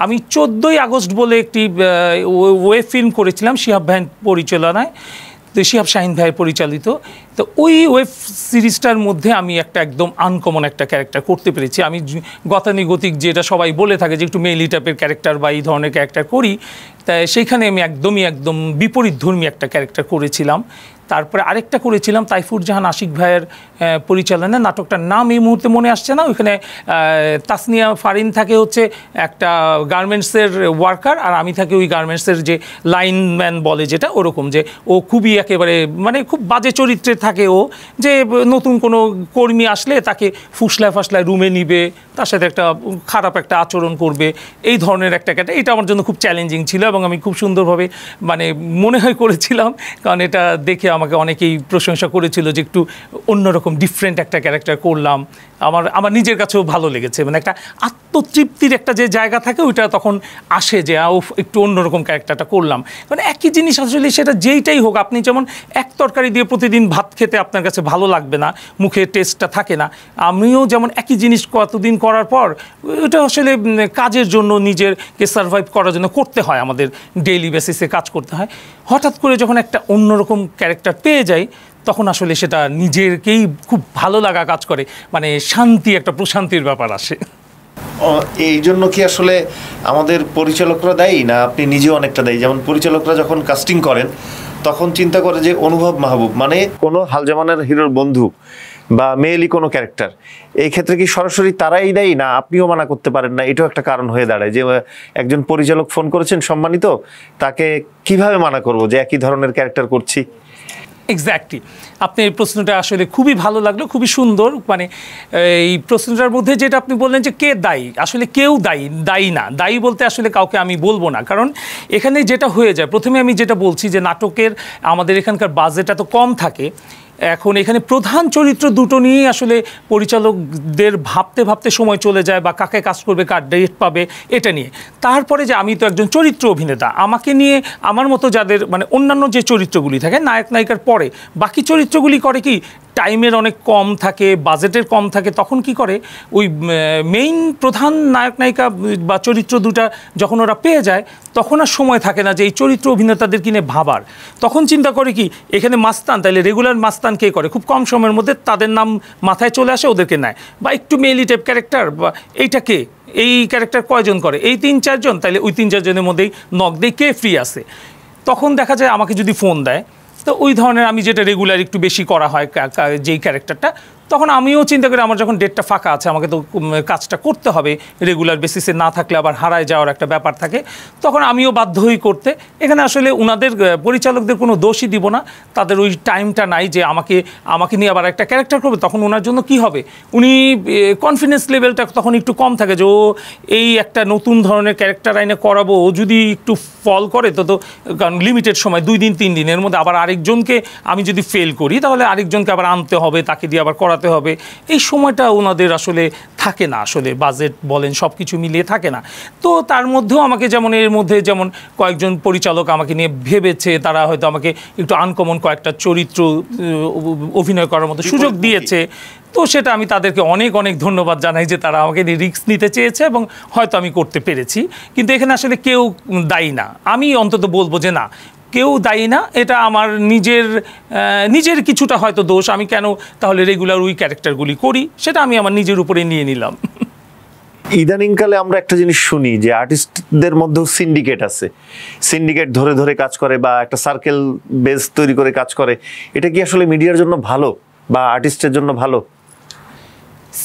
আমি 14ই আগস্ট বলে একটি ওয়েব ফিল্ম করেছিলাম শিহাব ভাইয়ের পরিচালনায়, তো শিহাব শাহিন ভাইয়ের পরিচালিত। তো ওই ওয়েব সিরিজটার মধ্যে আমি একটা একদম আনকমন একটা ক্যারেক্টার করতে পেরেছি। আমি গতানুগতিক যেটা সবাই বলে থাকে যে একটু মেইলি টাইপের ক্যারেক্টার বা এই ধরনের ক্যারেক্টার করি, তাই সেইখানে আমি একদম বিপরীতধর্মী একটা ক্যারেক্টার করেছিলাম। তারপরে আরেকটা করেছিলাম তাইফুর জাহান আশিক ভাইয়ের পরিচালনায়, নাটকটার নাম এই মুহূর্তে মনে আসছে না। ওইখানে তাসনিয়া ফারিন থাকে হচ্ছে একটা গার্মেন্টসের ওয়ার্কার, আর আমি থাকি ওই গার্মেন্টসের যে লাইনম্যান বলে যেটা, ওরকম যে ও খুবই একেবারে মানে খুব বাজে চরিত্রে থাকে। ও যে নতুন কোনো কর্মী আসলে তাকে ফুসলায় ফাসলায় রুমে নিবে, তার সাথে একটা খারাপ একটা আচরণ করবে, এই ধরনের একটা ক্যারেক্টার। এটা আমার জন্য খুব চ্যালেঞ্জিং ছিল এবং আমি খুব সুন্দরভাবে মানে মনে হয় করেছিলাম, কারণ এটা দেখে আমাকে অনেকেই প্রশংসা করেছিল যে একটু অন্যরকম ডিফারেন্ট একটা ক্যারেক্টার করলাম। আমার নিজের কাছেও ভালো লেগেছে, মানে একটা আত্মতৃপ্তির একটা যে জায়গা থাকে ওইটা তখন আসে যে একটু অন্যরকম ক্যারেক্টারটা করলাম। মানে একই জিনিস আসলে সেটা যেইটাই হোক, আপনি যেমন এক তরকারি দিয়ে প্রতিদিন ভাত খেতে আপনার কাছে ভালো লাগবে না, মুখে টেস্টটা থাকে না। আমিও যেমন একই জিনিস কতদিন করার পর ওটা আসলে কাজের জন্য নিজেরকে সার্ভাইভ করার জন্য করতে হয়, আমাদের ডেইলি বেসিসে কাজ করতে হয়। হঠাৎ করে যখন একটা অন্যরকম ক্যারেক্টার পেয়ে যাই তখন আসলে সেটা নিজেরকেই খুব ভালো লাগা কাজ করে, মানে শান্তি, একটা প্রশান্তির ব্যাপার আসে। এই জন্য কি আসলে আমাদের পরিচালকরা দায়ী, না আপনি নিজেও অনেকটা দায়ী? যেমন পরিচালকরা যখন কাস্টিং করেন তখন চিন্তা করে যে অনুভব মাহবুব মানে কোনো হাল জামানের হিরোর বন্ধু বা মেয়েলি কোনো ক্যারেক্টার, এই ক্ষেত্রে কি সরাসরি তারাই দেয়, না আপনিও মানা করতে পারেন না? এটাও একটা কারণ হয়ে দাঁড়ায় যে একজন পরিচালক ফোন করেছেন সম্মানিত, তাকে কিভাবে মানা করব যে একই ধরনের ক্যারেক্টার করছি? এক্স্যাক্টলি, আপনি এই প্রশ্নটা আসলে খুবই ভালো লাগলো, খুবই সুন্দর। মানে এই প্রশ্নটার মধ্যে যেটা আপনি বললেন যে কে দায়ী, আসলে কেউ দায়ী না। দায়ী বলতে আসলে কাউকে আমি বলবো না, কারণ এখানে যেটা হয়ে যায়, প্রথমে আমি যেটা বলছি যে নাটকের আমাদের এখানকার বাজেট এত কম থাকে। এখন এখানে প্রধান চরিত্র দুটো নিয়েই আসলে পরিচালকদের ভাবতে সময় চলে যায়, বা কাকে কাজ করবে, কার ডেট পাবে, এটা নিয়ে। তারপরে যে আমি তো একজন চরিত্র অভিনেতা, আমাকে নিয়ে আমার মতো যাদের মানে অন্যান্য যে চরিত্রগুলি থাকে নায়ক নায়িকার পরে বাকি চরিত্রগুলি করে কি, টাইমের অনেক কম থাকে, বাজেটের কম থাকে, তখন কি করে ওই মেইন প্রধান নায়ক নায়িকা বা চরিত্র দুটা যখন ওরা পেয়ে যায় তখন আর সময় থাকে না যে এই চরিত্র অভিনেতাদের কিনে ভাবার। তখন চিন্তা করে কি, এখানে মাস্তান, তাহলে রেগুলার মাস্তান কে করে, খুব কম সময়ের মধ্যে তাদের নাম মাথায় চলে আসে, ওদেরকে নেয়। বা একটু মেইলি টাইপ ক্যারেক্টার, বা এইটা কে, এই ক্যারেক্টার কয়জন করে, এই 3-4 জন, তাহলে ওই 3-4 জনের মধ্যেই নক দিয়ে কে ফ্রি আছে। তখন দেখা যায় আমাকে যদি ফোন দেয়, তো ওই ধরনের আমি যেটা রেগুলার একটু বেশি করা হয় যেই ক্যারেক্টারটা, তখন আমিও চিন্তা করি আমার যখন ডেটটা ফাঁকা আছে, আমাকে তো কাজটা করতে হবে, রেগুলার বেসিসে না থাকলে আবার হারায় যাওয়ার একটা ব্যাপার থাকে, তখন আমিও বাধ্য হই করতে। এখানে আসলে ওনাদের পরিচালকদের কোনো দোষই দিব না, তাদের ওই টাইমটা নাই যে আমাকে নিয়ে আবার একটা ক্যারেক্টার করবে। তখন ওনার জন্য কি হবে, উনি কনফিডেন্স লেভেলটা তখন একটু কম থাকে যে ও এই একটা নতুন ধরনের ক্যারেক্টার আইনে করাবো, ও যদি একটু ফল করে তো কারণ লিমিটেড সময় 2 দিন 3 দিনের মধ্যে আবার আরেকজনকে আমি যদি ফেল করি তাহলে আরেকজনকে আবার আনতে হবে, তাকে দিয়ে আবার করাতে হবে। এই সময়টা ওনাদের আসলে থাকে না, আসলে বাজেট বলেন সব কিছু মিলিয়ে থাকে না। তো তার মধ্যেও আমাকে যেমন এর মধ্যে যেমন কয়েকজন পরিচালক আমাকে নিয়ে ভেবেছে, তারা হয়তো আমাকে একটু আনকমন কয়েকটা চরিত্র অভিনয় করার মতো সুযোগ দিয়েছে। তো সেটা আমি তাদেরকে অনেক ধন্যবাদ জানাই যে তারা আমাকে রিস্ক নিতে চেয়েছে এবং হয়তো আমি করতে পেরেছি। কিন্তু এখানে আসলে কেউ দায়ী না, আমি অন্তত বলবো যে না, কেউ দায়ী না। এটা আমার নিজের কিছুটা হয়তো দোষ, আমি কেন তাহলে রেগুলার ওই ক্যারেক্টারগুলি করি, সেটা আমি আমার নিজের উপরে নিয়ে নিলাম। ইদানিংকালে আমরা একটা জিনিস শুনি যে আর্টিস্টদের মধ্যেও সিন্ডিকেট আছে, সিন্ডিকেট ধরে কাজ করে বা একটা সার্কেল বেস তৈরি করে কাজ করে। এটা কি আসলে মিডিয়ার জন্য ভালো বা আর্টিস্টের জন্য ভালো?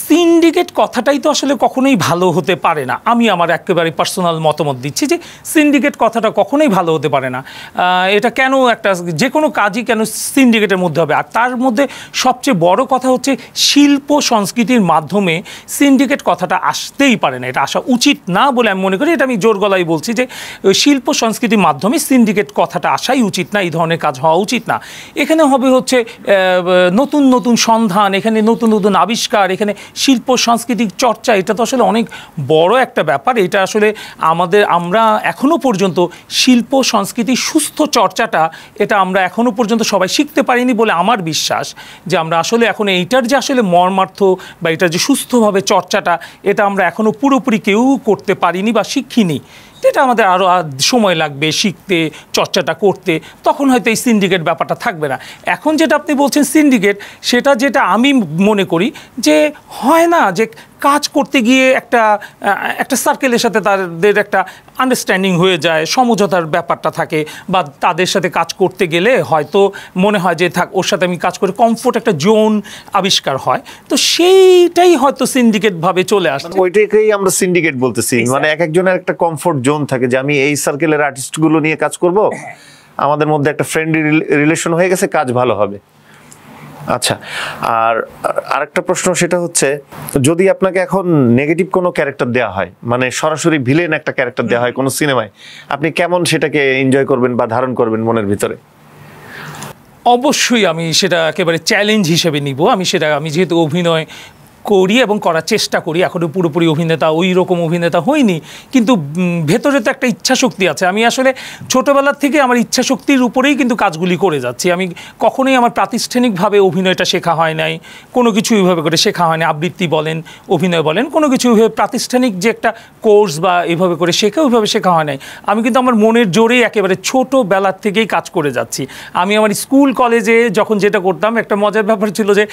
সিন্ডিকেট কথাটাই তো আসলে কখনোই ভালো হতে পারে না। আমি আমার একেবারে পার্সোনাল মতামত দিচ্ছি যে সিন্ডিকেট কথাটা কখনোই ভালো হতে পারে না। এটা কেন একটা যে কোনো কাজই কেন সিন্ডিকেটের মধ্যে হবে? আর তার মধ্যে সবচেয়ে বড় কথা হচ্ছে শিল্প সংস্কৃতির মাধ্যমে সিন্ডিকেট কথাটা আসতেই পারে না, এটা আসা উচিত না বলে আমি মনে করি। এটা আমি জোর গলায় বলছি যে শিল্প সংস্কৃতির মাধ্যমে সিন্ডিকেট কথাটা আসাই উচিত না, এই ধরনের কাজ হওয়া উচিত না। এখানে হবে হচ্ছে নতুন সন্ধান, এখানে নতুন আবিষ্কার, এখানে শিল্প সাংস্কৃতিক চর্চা এটা তো আসলে অনেক বড় একটা ব্যাপার। এটা আসলে আমরা এখনো পর্যন্ত শিল্প সংস্কৃতির সুস্থ চর্চাটা এটা আমরা এখনো পর্যন্ত সবাই শিখতে পারিনি বলে আমার বিশ্বাস, যে আমরা আসলে এখন এইটার যে আসলে মর্মার্থ বা এটার যে সুস্থভাবে চর্চাটা এটা আমরা এখনো পুরোপুরি কেউ করতে পারিনি বা শিখিনি। এটা আমাদের আরও সময় লাগবে শিখতে, চর্চাটা করতে, তখন হয়তো এই সিন্ডিকেট ব্যাপারটা থাকবে না। এখন যেটা আপনি বলছেন সিন্ডিকেট, যেটা আমি মনে করি যে হয় না যে কাজ করতে গিয়ে একটা সার্কেলের সাথে তাদের একটা আন্ডারস্ট্যান্ডিং হয়ে যায়, সমঝোতার ব্যাপারটা থাকে, বা তাদের সাথে কাজ করতে গেলে হয়তো মনে হয় যে থাক ওর সাথে আমি কাজ করে কমফোর্ট একটা জোন আবিষ্কার হয়, তো সেইটাই হয়তো সিন্ডিকেট ভাবে চলে আসে। ওইটাকেই আমরা সিন্ডিকেট বলতেছি, মানে এক একজনের একটা কমফোর্ট জোন থাকে যে আমি এই সার্কেলের আর্টিস্টগুলো নিয়ে কাজ করব, আমাদের মধ্যে একটা ফ্রেন্ডলি রিলেশন হয়ে গেছে, কাজ ভালো হবে। আচ্ছা, আর আরেকটা প্রশ্ন সেটা হচ্ছে, যদি আপনাকে এখন নেগেটিভ কোনো ক্যারেক্টার দেওয়া হয়, মানে সরাসরি ভিলেন একটা ক্যারেক্টার দেওয়া হয় কোনো সিনেমায়, আপনি কেমন সেটাকে এনজয় করবেন বা ধারণ করবেন মনের ভিতরে? অবশ্যই আমি সেটা একেবারে চ্যালেঞ্জ হিসেবে নিব। আমি যেহেতু অভিনয় করি এবং করার চেষ্টা করি, এখনও পুরোপুরি অভিনেতা ওই রকম অভিনেতা হইনি, কিন্তু ভেতরে তো একটা ইচ্ছা শক্তি আছে। আমি আসলে ছোটোবেলার থেকে আমার ইচ্ছা শক্তির উপরেই কিন্তু কাজগুলি করে যাচ্ছি। আমি কখনোই আমার প্রাতিষ্ঠানিকভাবে অভিনয়টা শেখা হয় নাই, কোনো কিছু ওইভাবে করে শেখা হয় না, আবৃত্তি বলেন, অভিনয় বলেন, কোনো কিছু ওইভাবে প্রাতিষ্ঠানিক যে একটা কোর্স বা এইভাবে করে ওইভাবে শেখা হয় নাই। আমি কিন্তু আমার মনের জোরেই একেবারে ছোটোবেলার থেকেই কাজ করে যাচ্ছি। আমি আমার স্কুল কলেজে যখন যেটা করতাম, একটা মজার ব্যাপার ছিল যে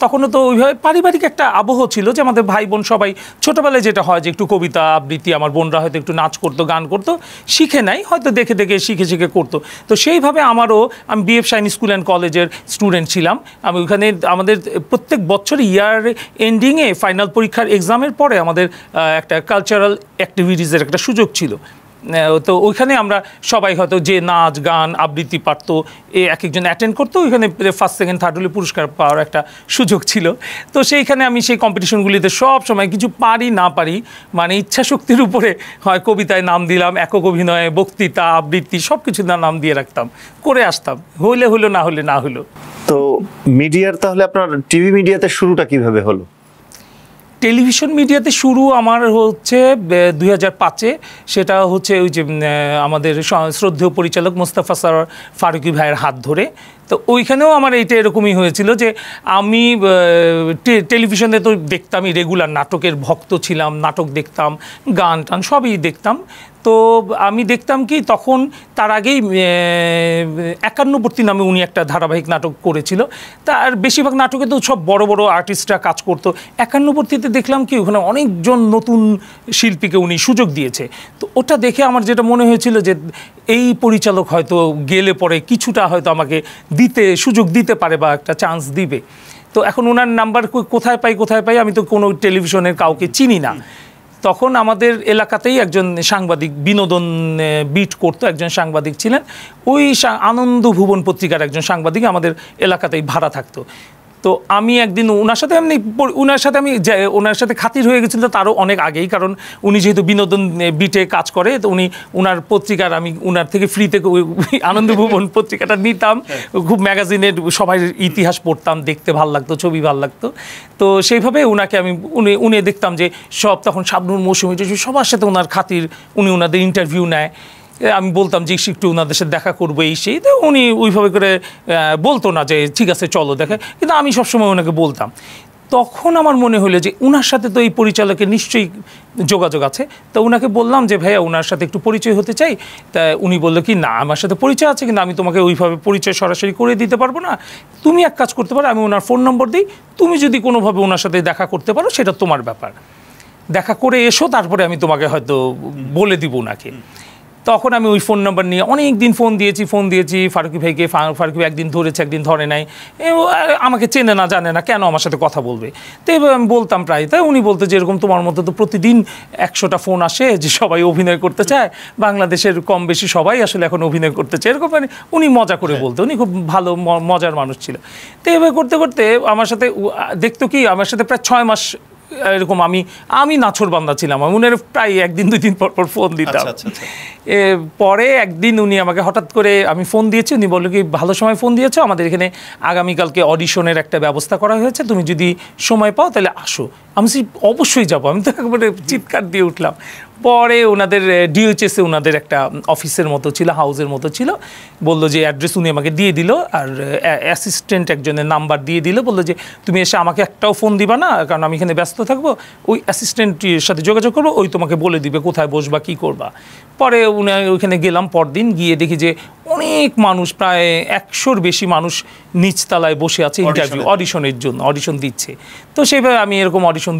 তখনও তো ওইভাবে পারিবারিক একটা আবহ ছিল যে আমাদের ভাই বোন সবাই ছোটোবেলায় যেটা হয় যে একটু কবিতা আবৃত্তি, আমার বোনরা হয়তো একটু নাচ করতো, গান করতো, শিখে নাই, হয়তো দেখে দেখে শিখে করতো। তো সেইভাবে আমি বিএফ শাইন স্কুল অ্যান্ড কলেজের স্টুডেন্ট ছিলাম। আমি ওইখানে আমাদের প্রত্যেক বছর ইয়ার এন্ডিংয়ে ফাইনাল পরীক্ষার এক্সামের পরে আমাদের একটা কালচারাল অ্যাক্টিভিটিসের একটা সুযোগ ছিল। তো ওইখানে আমরা সবাই হয়তো যে নাচ গান আবৃত্তি পারতো এক একজন অ্যাটেন্ড করতো, ওইখানে ফার্স্ট সেকেন্ড থার্ড হলে পুরস্কার পাওয়ার একটা সুযোগ ছিল। তো সেইখানে আমি সেই কম্পিটিশনগুলিতে সব সময় কিছু পারি না পারি, মানে ইচ্ছা শক্তির উপরে হয় কবিতায় নাম দিলাম, একক অভিনয়ে, বক্তৃতা, আবৃত্তি সব কিছু নাম দিয়ে রাখতাম, করে আসতাম, হইলে হলো, না হলে না হলো। তো মিডিয়ার, তাহলে আপনার টিভি মিডিয়াতে শুরুটা কিভাবে হলো? টেলিভিশন মিডিয়াতে শুরু আমার হচ্ছে 2005-এ। সেটা হচ্ছে ওই যে আমাদের শ্রদ্ধেয় পরিচালক মোস্তফা সরোয়ার ফারুকী ভাইয়ের হাত ধরে। তো ওইখানেও আমার এইটা এরকমই হয়েছিল যে আমি টেলিভিশনে তো দেখতামই, রেগুলার নাটকের ভক্ত ছিলাম, নাটক দেখতাম, গান টান সবই দেখতাম। তো আমি দেখতাম কি তখন, তার আগেই 51 নামে উনি একটা ধারাবাহিক নাটক করেছিল। তার বেশিরভাগ নাটকে তো সব বড় বড় আর্টিস্টরা কাজ করতো। 51-তে দেখলাম কি ওখানে অনেকজন নতুন শিল্পীকে উনি সুযোগ দিয়েছে। তো ওটা দেখে আমার যেটা মনে হয়েছিল যে এই পরিচালক হয়তো গেলে পরে কিছুটা হয়তো আমাকে সুযোগ দিতে পারে বা একটা চান্স দিবে। তো এখন ওনার নাম্বার কোথায় পাই, আমি তো কোনো টেলিভিশনের কাউকে চিনি না। তখন আমাদের এলাকাতেই একজন সাংবাদিক, বিনোদন বিট করতো, একজন সাংবাদিক ছিলেন, ওই আনন্দ ভুবন পত্রিকার একজন সাংবাদিক আমাদের এলাকাতেই ভাড়া থাকতো। তো আমি একদিন ওনার সাথে খাতির হয়ে গেছিল তারও অনেক আগেই, কারণ উনি যেহেতু বিনোদন বিটে কাজ করে, তো ওনার পত্রিকার আমি ওনার থেকে ফ্রিতে আনন্দ ভুবন পত্রিকাটা নিতাম। খুব ম্যাগাজিনের সবাই ইতিহাস পড়তাম, দেখতে ভালো লাগতো, ছবি ভালো লাগতো। তো সেইভাবে ওনাকে উনি দেখতাম যে সব তখন শাবনূর মৌসুমী সবার সাথে ওনার খাতির, ওনাদের ইন্টারভিউ নেয়। আমি বলতাম যে একটু ওনাদের সাথে দেখা করবো এই সেই, তো উনি ওইভাবে করে বলতো না যে ঠিক আছে চলো দেখা, কিন্তু আমি সবসময় ওনাকে বলতাম। তখন আমার মনে হলো যে ওনার সাথে তো এই পরিচালকের নিশ্চয়ই যোগাযোগ আছে। তো ওনাকে বললাম যে ভাইয়া ওনার সাথে একটু পরিচয় হতে চাই। তা উনি বললো কি না, আমার সাথে পরিচয় আছে কিন্তু আমি তোমাকে ওইভাবে পরিচয় সরাসরি করে দিতে পারবো না, তুমি এক কাজ করতে পারো, আমি ওনার ফোন নম্বর দিই, তুমি যদি কোনোভাবে ওনার সাথে দেখা করতে পারো সেটা তোমার ব্যাপার, দেখা করে এসো, তারপরে আমি তোমাকে হয়তো বলে দিব ওনাকে। তখন আমি ওই ফোন নাম্বার নিয়ে অনেক দিন ফোন দিয়েছি ফারুকী ভাইকে। ফারুকী ভাই একদিন ধরেছে, একদিন ধরে নাই, আমাকে চেনে না জানে না, কেন আমার সাথে কথা বলবে। তো এবার আমি বলতাম প্রায়, তাই উনি বলতো যে এরকম তোমার মতো তো প্রতিদিন 100টা ফোন আসে যে সবাই অভিনয় করতে চায়, বাংলাদেশের কম বেশি সবাই আসলে এখন অভিনয় করতে চায়, এরকম মানে উনি মজা করে বলতো, উনি খুব ভালো মজার মানুষ ছিল। তো এবার করতে করতে আমার সাথে দেখতো কি, আমার সাথে প্রায় 6 মাস এরকম আমি নাছোড়বান্দা ছিলাম। আমি উনার প্রায় 1-2 দিন পর ফোন দিতাম। পরে একদিন উনি আমাকে হঠাৎ করে, আমি ফোন দিয়েছি, উনি বললো কি ভালো সময় ফোন দিয়েছো, আমাদের এখানে আগামীকালকে অডিশনের একটা ব্যবস্থা করা হয়েছে, তুমি যদি সময় পাও তাহলে আসো। আমি অবশ্যই যাবো, আমি তো একবারে চিৎকার দিয়ে উঠলাম। পরে ওনাদের ডিওএইচএসে ওনাদের একটা অফিসের মতো ছিল, হাউসের মতো ছিল, বললো যে অ্যাড্রেস উনি আমাকে দিয়ে দিল, আর অ্যাসিস্ট্যান্ট একজনের নাম্বার দিয়ে দিল, বললো যে তুমি এসে আমাকে একটাও ফোন দিবা না, কারণ আমি এখানে ব্যস্ত থাকবো, ওই অ্যাসিস্ট্যান্টের সাথে যোগাযোগ করবো, ওই তোমাকে বলে দিবে কোথায় বসবা কী করবা। পরে উনি ওইখানে গেলাম, পরদিন গিয়ে দেখি যে অনেক মানুষ, প্রায় 100-র বেশি মানুষ নিচতলায় বসে আছে ইন্টারভিউ অডিশনের জন্য, অডিশন দিচ্ছে। তো সেইভাবে আমি এরকম অডিশন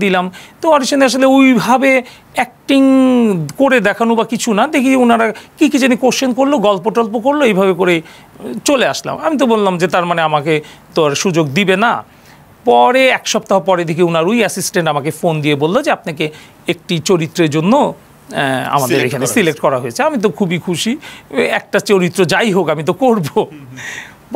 দিলাম। তো অডিশনে আসলে ওইভাবে অ্যাক্টিং করে দেখানো বা কিছু না, দেখি ওনারা কী জানি কোশ্চেন করলো, গল্প টল্প করলো, এইভাবে করে চলে আসলাম। আমি তো বললাম যে তার মানে আমাকে তো আর সুযোগ দিবে না। পরে 1 সপ্তাহ পরে দেখি ওনার ওই অ্যাসিস্ট্যান্ট আমাকে ফোন দিয়ে বললো যে আপনাকে একটি চরিত্রের জন্য আমাদের এখানে সিলেক্ট করা হয়েছে। আমি তো খুবই খুশি, একটা চরিত্র যাই হোক আমি তো করব।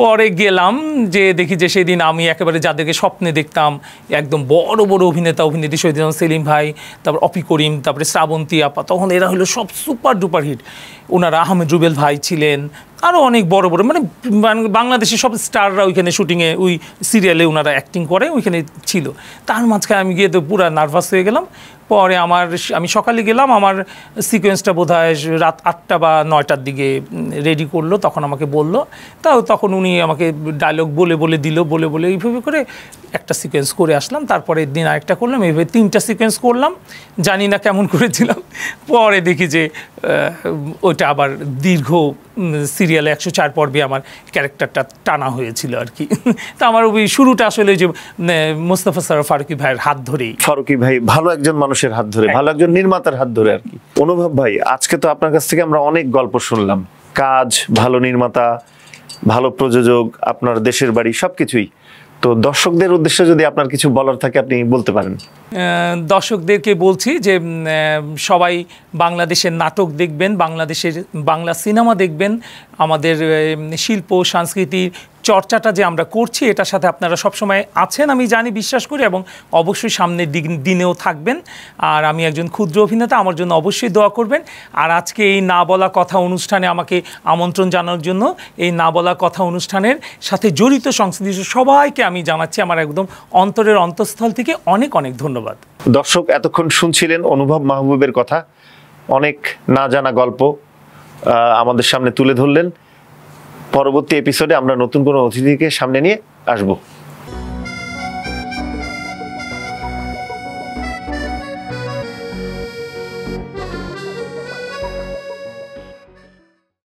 পরে গেলাম, যে দেখি যে সেদিন আমি একেবারে যাদেরকে স্বপ্নে দেখতাম, একদম বড় বড় অভিনেত্রী, শহীদ সেলিম ভাই, তারপর অপি করিম, তারপরে শ্রাবন্তী আপা, তখন এরা হলো সব সুপার ডুপার হিট। ওনারা আহমেদ রুবেল ভাই ছিলেন, আরও অনেক বড় বড়, মানে বাংলাদেশের সব স্টাররা ওইখানে শুটিংয়ে, ওই সিরিয়ালে ওনারা অ্যাক্টিং করে ওইখানে ছিল। তার মাঝখানে আমি গিয়ে তো পুরো নার্ভাস হয়ে গেলাম। পরে আমি সকালে গেলাম, আমার সিকোয়েন্সটা বোধহয় রাত 8টা বা 9টার দিকে রেডি করলো, তখন আমাকে বললো। তখন উনি আমাকে ডায়লগ বলে দিল, এইভাবে করে একটা সিকোয়েন্স করে আসলাম। তারপরে দিন আরেকটা করলাম, এইভাবে 3টা সিকোয়েন্স করলাম, জানি না কেমন করেছিলাম। পরে দেখি যে ওইটা আবার দীর্ঘ সিরিয়ালে 104 পর্বে আমার ক্যারেক্টারটা টানা হয়েছিল আর কি। তা আমার ওই শুরুটা আসলে যে মোস্তফা সরোয়ার ফারুকী ভাইয়ের হাত ধরেই। ফারুকী ভাই ভালো একজন মানুষের হাত ধরে, ভালো একজন নির্মাতার হাত ধরে আর কি। অনুভব ভাই, আজকে তো আপনার কাছ থেকে আমরা অনেক গল্প শুনলাম, কাজ, ভালো নির্মাতা, ভালো প্রযোজক, আপনার দেশের বাড়ি, সবকিছুই। তো দর্শকদের উদ্দেশ্যে যদি আপনার কিছু বলার থাকে আপনি বলতে পারেন। দর্শকদেরকে বলছি যে সবাই বাংলাদেশের নাটক দেখবেন, বাংলা সিনেমা দেখবেন, আমাদের শিল্প সংস্কৃতির চর্চাটা যে আমরা করছি এটার সাথে আপনারা সবসময় আছেন আমি জানি, বিশ্বাস করি, এবং অবশ্যই সামনের দিনেও থাকবেন। আর আমি একজন ক্ষুদ্র অভিনেতা, আমার জন্য অবশ্যই দোয়া করবেন। আর আজকে এই না বলা কথা অনুষ্ঠানে আমাকে আমন্ত্রণ জানানোর জন্য, এই না বলা কথা অনুষ্ঠানের সাথে জড়িত সংশ্লিষ্ট সবাইকে আমি জানাচ্ছি আমার একদম অন্তরের অন্তঃস্থল থেকে অনেক অনেক ধন্যবাদ। দর্শক এতক্ষণ শুনছিলেন অনুভব মাহবুবের কথা, অনেক না জানা গল্প আমাদের সামনে তুলে ধরলেন। পরবর্তী এপিসোডে আমরা নতুন কোনো অতিথিকে সামনে নিয়ে আসবো।